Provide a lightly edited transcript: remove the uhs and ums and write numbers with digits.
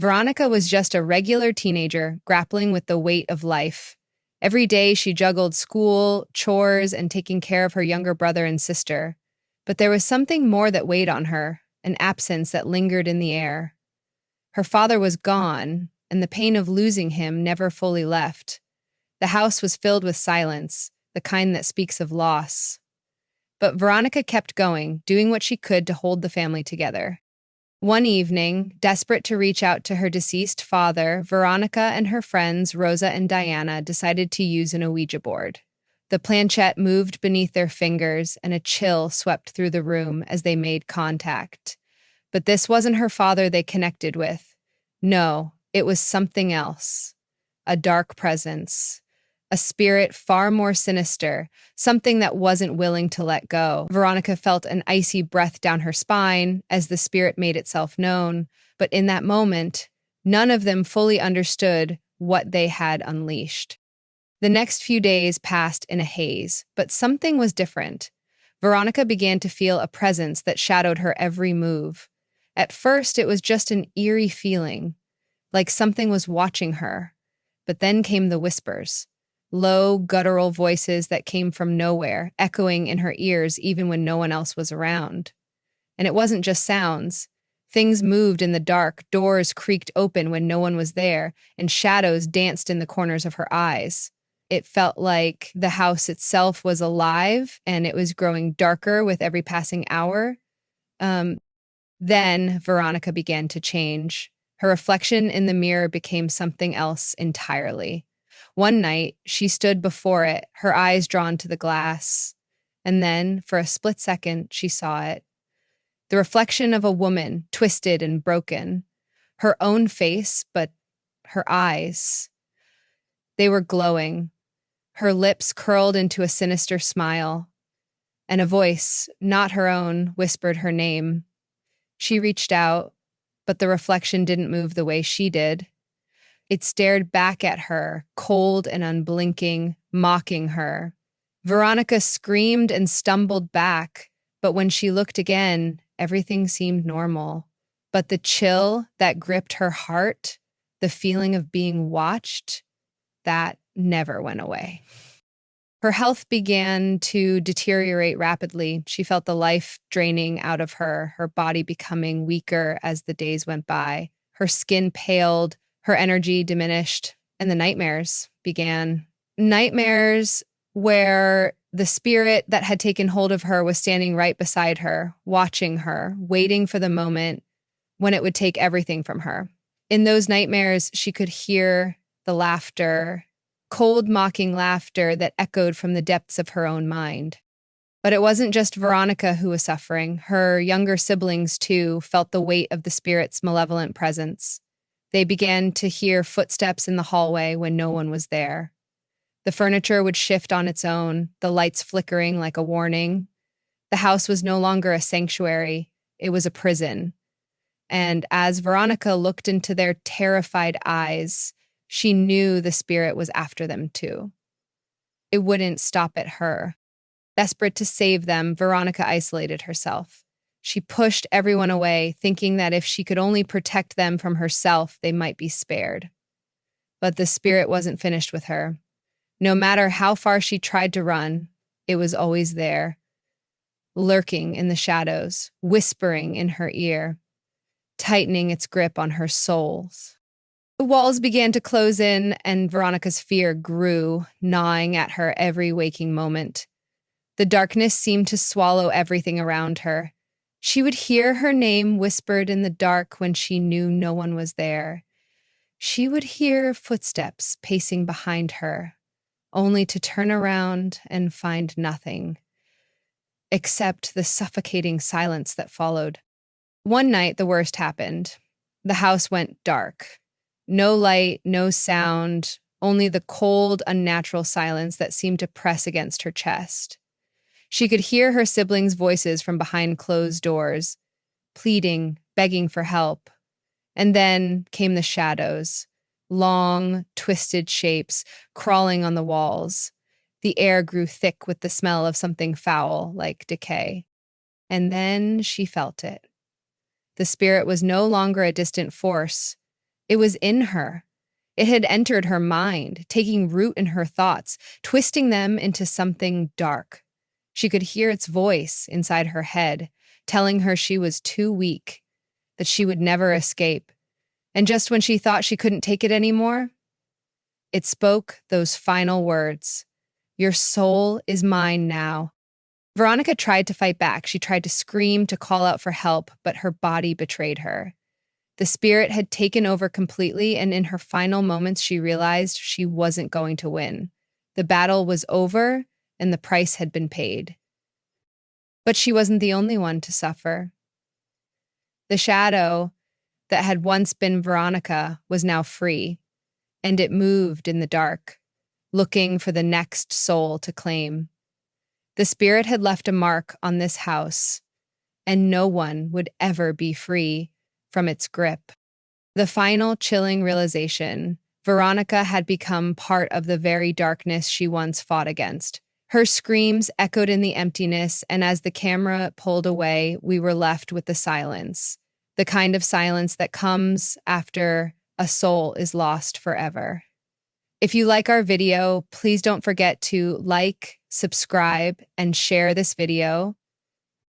Veronica was just a regular teenager grappling with the weight of life. Every day she juggled school, chores, and taking care of her younger brother and sister. But there was something more that weighed on her, an absence that lingered in the air. Her father was gone, and the pain of losing him never fully left. The house was filled with silence, the kind that speaks of loss. But Veronica kept going, doing what she could to hold the family together. One evening, desperate to reach out to her deceased father, Veronica and her friends, Rosa and Diana, decided to use an Ouija board. The planchette moved beneath their fingers, and a chill swept through the room as they made contact. But this wasn't her father they connected with. No, it was something else. A dark presence. A spirit far more sinister, something that wasn't willing to let go. Veronica felt an icy breath down her spine as the spirit made itself known, but in that moment, none of them fully understood what they had unleashed. The next few days passed in a haze, but something was different. Veronica began to feel a presence that shadowed her every move. At first, it was just an eerie feeling, like something was watching her. But then came the whispers. Low, guttural voices that came from nowhere, echoing in her ears even when no one else was around. And it wasn't just sounds. Things moved in the dark, doors creaked open when no one was there, and shadows danced in the corners of her eyes. It felt like the house itself was alive, and it was growing darker with every passing hour. Then Veronica began to change. Her reflection in the mirror became something else entirely. One night, she stood before it, her eyes drawn to the glass. And then, for a split second, she saw it. The reflection of a woman, twisted and broken. Her own face, but her eyes. They were glowing. Her lips curled into a sinister smile. And a voice, not her own, whispered her name. She reached out, but the reflection didn't move the way she did. It stared back at her, cold and unblinking, mocking her. Veronica screamed and stumbled back, but when she looked again, everything seemed normal. But the chill that gripped her heart, the feeling of being watched, that never went away. Her health began to deteriorate rapidly. She felt the life draining out of her, her body becoming weaker as the days went by. Her skin paled, her energy diminished, and the nightmares began. Nightmares where the spirit that had taken hold of her was standing right beside her, watching her, waiting for the moment when it would take everything from her. In those nightmares, she could hear the laughter, cold, mocking laughter that echoed from the depths of her own mind. But it wasn't just Veronica who was suffering. Her younger siblings, too, felt the weight of the spirit's malevolent presence. They began to hear footsteps in the hallway when no one was there. The furniture would shift on its own, the lights flickering like a warning. The house was no longer a sanctuary, it was a prison. And as Veronica looked into their terrified eyes, she knew the spirit was after them too. It wouldn't stop at her. Desperate to save them, Veronica isolated herself. She pushed everyone away, thinking that if she could only protect them from herself, they might be spared. But the spirit wasn't finished with her. No matter how far she tried to run, it was always there, lurking in the shadows, whispering in her ear, tightening its grip on her soul. The walls began to close in, and Veronica's fear grew, gnawing at her every waking moment. The darkness seemed to swallow everything around her. She would hear her name whispered in the dark when she knew no one was there. She would hear footsteps pacing behind her, only to turn around and find nothing, except the suffocating silence that followed. One night, the worst happened. The house went dark. No light, no sound, only the cold, unnatural silence that seemed to press against her chest. She could hear her siblings' voices from behind closed doors, pleading, begging for help. And then came the shadows, long, twisted shapes crawling on the walls. The air grew thick with the smell of something foul, like decay. And then she felt it. The spirit was no longer a distant force. It was in her. It had entered her mind, taking root in her thoughts, twisting them into something dark. She could hear its voice inside her head, telling her she was too weak, that she would never escape. And just when she thought she couldn't take it anymore, it spoke those final words. Your soul is mine now. Veronica tried to fight back. She tried to scream, to call out for help, but her body betrayed her. The spirit had taken over completely, and in her final moments, she realized she wasn't going to win. The battle was over, and the price had been paid. But she wasn't the only one to suffer. The shadow that had once been Veronica was now free, and it moved in the dark, looking for the next soul to claim. The spirit had left a mark on this house, and no one would ever be free from its grip. The final chilling realization: Veronica had become part of the very darkness she once fought against. Her screams echoed in the emptiness, and as the camera pulled away, we were left with the silence. The kind of silence that comes after a soul is lost forever. If you like our video, please don't forget to like, subscribe, and share this video.